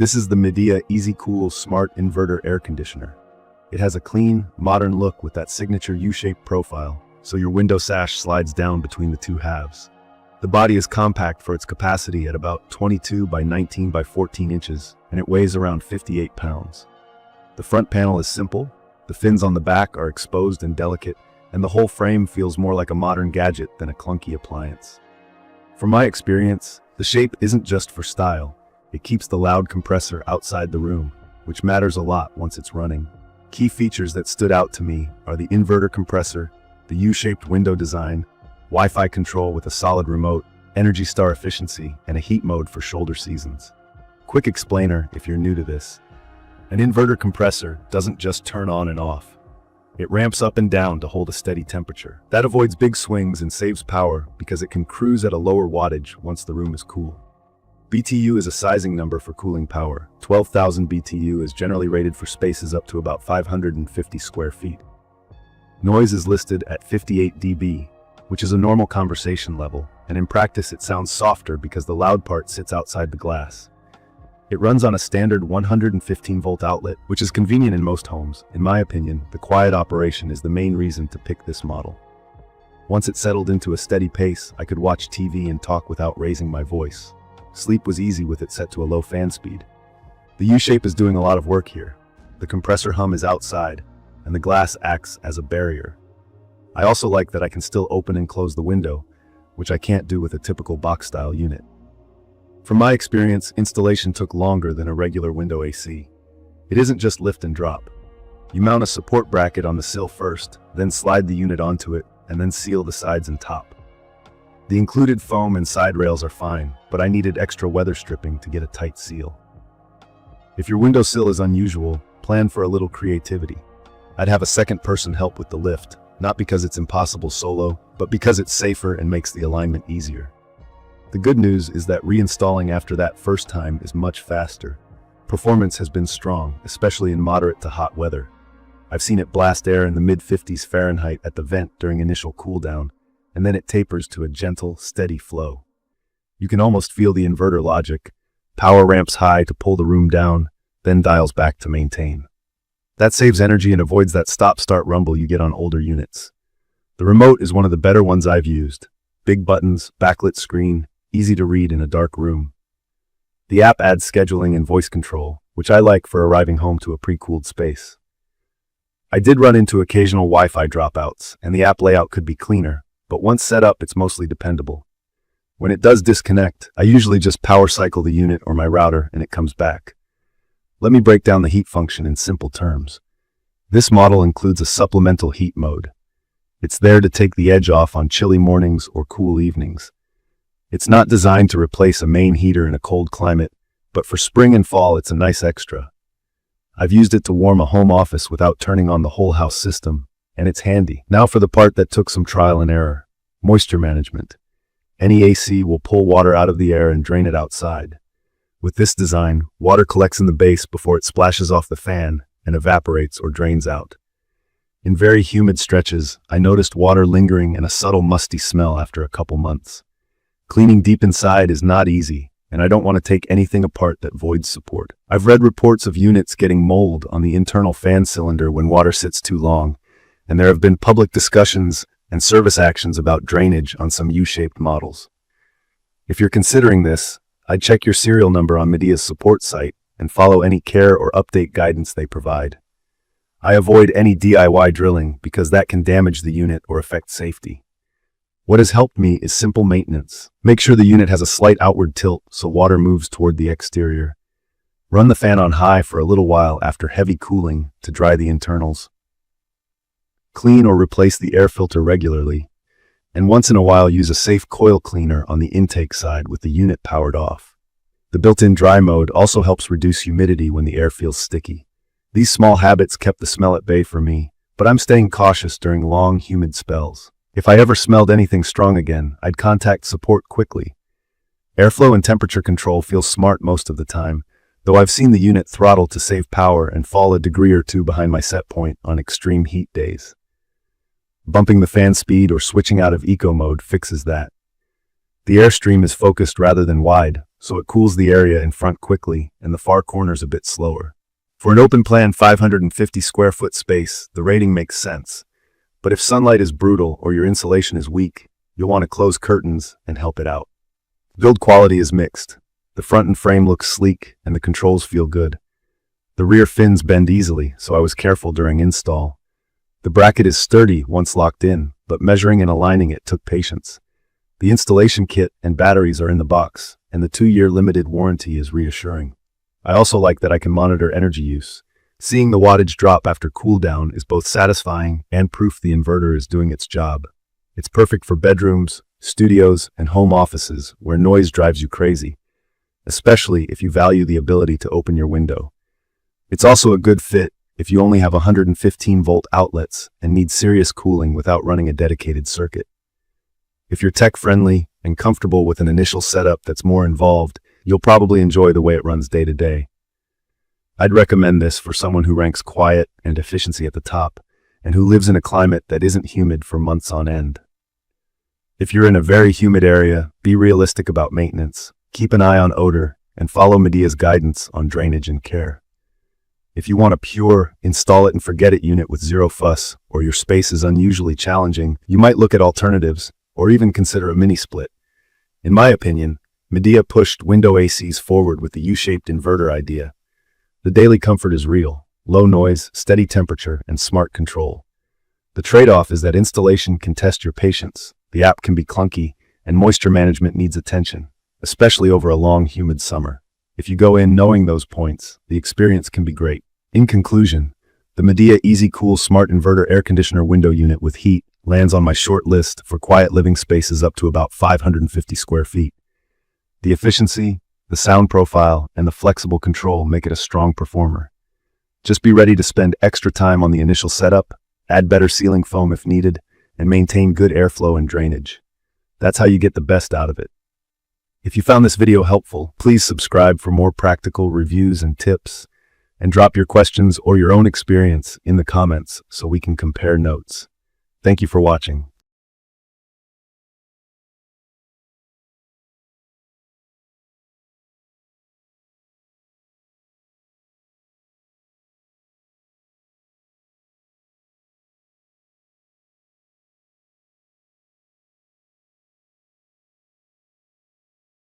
This is the Midea EasyCool Smart Inverter Air Conditioner. It has a clean, modern look with that signature U-shaped profile, so your window sash slides down between the two halves. The body is compact for its capacity at about 22 by 19 by 14 inches, and it weighs around 58 pounds. The front panel is simple, the fins on the back are exposed and delicate, and the whole frame feels more like a modern gadget than a clunky appliance. From my experience, the shape isn't just for style. It keeps the loud compressor outside the room, which matters a lot once it's running. Key features that stood out to me are the inverter compressor, the U-shaped window design, Wi-Fi control with a solid remote, Energy Star efficiency, and a heat mode for shoulder seasons. Quick explainer if you're new to this. An inverter compressor doesn't just turn on and off. It ramps up and down to hold a steady temperature. That avoids big swings and saves power because it can cruise at a lower wattage once the room is cool. BTU is a sizing number for cooling power. 12,000 BTU is generally rated for spaces up to about 550 square feet. Noise is listed at 58 dB, which is a normal conversation level, and in practice it sounds softer because the loud part sits outside the glass. It runs on a standard 115-volt outlet, which is convenient in most homes. In my opinion, the quiet operation is the main reason to pick this model. Once it settled into a steady pace, I could watch TV and talk without raising my voice. Sleep was easy with it set to a low fan speed. The U-shape is doing a lot of work here. The compressor hum is outside, and the glass acts as a barrier. I also like that I can still open and close the window, which I can't do with a typical box-style unit. From my experience, installation took longer than a regular window AC. It isn't just lift and drop. You mount a support bracket on the sill first, then slide the unit onto it, and then seal the sides and top. The included foam and side rails are fine, but I needed extra weather stripping to get a tight seal. If your windowsill is unusual, plan for a little creativity. I'd have a second person help with the lift, not because it's impossible solo, but because it's safer and makes the alignment easier. The good news is that reinstalling after that first time is much faster. Performance has been strong, especially in moderate to hot weather. I've seen it blast air in the mid-50s Fahrenheit at the vent during initial cooldown, and then it tapers to a gentle, steady flow. You can almost feel the inverter logic. Power ramps high to pull the room down, then dials back to maintain. That saves energy and avoids that stop-start rumble you get on older units. The remote is one of the better ones I've used. Big buttons, backlit screen, easy to read in a dark room. The app adds scheduling and voice control, which I like for arriving home to a pre-cooled space. I did run into occasional Wi-Fi dropouts, and the app layout could be cleaner, but once set up, it's mostly dependable. When it does disconnect, I usually just power cycle the unit or my router and it comes back. Let me break down the heat function in simple terms. This model includes a supplemental heat mode. It's there to take the edge off on chilly mornings or cool evenings. It's not designed to replace a main heater in a cold climate, but for spring and fall it's a nice extra. I've used it to warm a home office without turning on the whole house system, and it's handy. Now for the part that took some trial and error: moisture management. Any AC will pull water out of the air and drain it outside. With this design, water collects in the base before it splashes off the fan and evaporates or drains out. In very humid stretches, I noticed water lingering and a subtle musty smell after a couple months. Cleaning deep inside is not easy, and I don't want to take anything apart that voids support. I've read reports of units getting mold on the internal fan cylinder when water sits too long, and there have been public discussions and service actions about drainage on some U-shaped models. If you're considering this, I'd check your serial number on Midea's support site and follow any care or update guidance they provide. I avoid any DIY drilling because that can damage the unit or affect safety. What has helped me is simple maintenance. Make sure the unit has a slight outward tilt so water moves toward the exterior. Run the fan on high for a little while after heavy cooling to dry the internals. Clean or replace the air filter regularly, and once in a while use a safe coil cleaner on the intake side with the unit powered off. The built-in dry mode also helps reduce humidity when the air feels sticky. These small habits kept the smell at bay for me, but I'm staying cautious during long, humid spells. If I ever smelled anything strong again, I'd contact support quickly. Airflow and temperature control feels smart most of the time, though I've seen the unit throttle to save power and fall a degree or two behind my set point on extreme heat days. Bumping the fan speed or switching out of eco mode fixes that. The airstream is focused rather than wide, so it cools the area in front quickly and the far corners a bit slower. For an open-plan 550 square foot space, the rating makes sense. But if sunlight is brutal or your insulation is weak, you'll want to close curtains and help it out. Build quality is mixed. The front and frame looks sleek and the controls feel good. The rear fins bend easily, so I was careful during install. The bracket is sturdy once locked in, but measuring and aligning it took patience. The installation kit and batteries are in the box, and the 2-year limited warranty is reassuring. I also like that I can monitor energy use. Seeing the wattage drop after cool down is both satisfying and proof the inverter is doing its job. It's perfect for bedrooms, studios, and home offices where noise drives you crazy, especially if you value the ability to open your window. It's also a good fit if you only have 115-volt outlets and need serious cooling without running a dedicated circuit. If you're tech-friendly and comfortable with an initial setup that's more involved, you'll probably enjoy the way it runs day to day. I'd recommend this for someone who ranks quiet and efficiency at the top, and who lives in a climate that isn't humid for months on end. If you're in a very humid area, be realistic about maintenance, keep an eye on odor, and follow Midea's guidance on drainage and care. If you want a pure, install-it-and-forget-it unit with zero fuss, or your space is unusually challenging, you might look at alternatives, or even consider a mini-split. In my opinion, Midea pushed window ACs forward with the U-shaped inverter idea. The daily comfort is real: low noise, steady temperature, and smart control. The trade-off is that installation can test your patience, the app can be clunky, and moisture management needs attention, especially over a long, humid summer. If you go in knowing those points, the experience can be great. In conclusion, the Midea EasyCool Smart Inverter Air Conditioner Window Unit with heat lands on my short list for quiet living spaces up to about 550 square feet. The efficiency, the sound profile, and the flexible control make it a strong performer. Just be ready to spend extra time on the initial setup, add better ceiling foam if needed, and maintain good airflow and drainage. That's how you get the best out of it. If you found this video helpful, please subscribe for more practical reviews and tips, and drop your questions or your own experience in the comments so we can compare notes. Thank you for watching.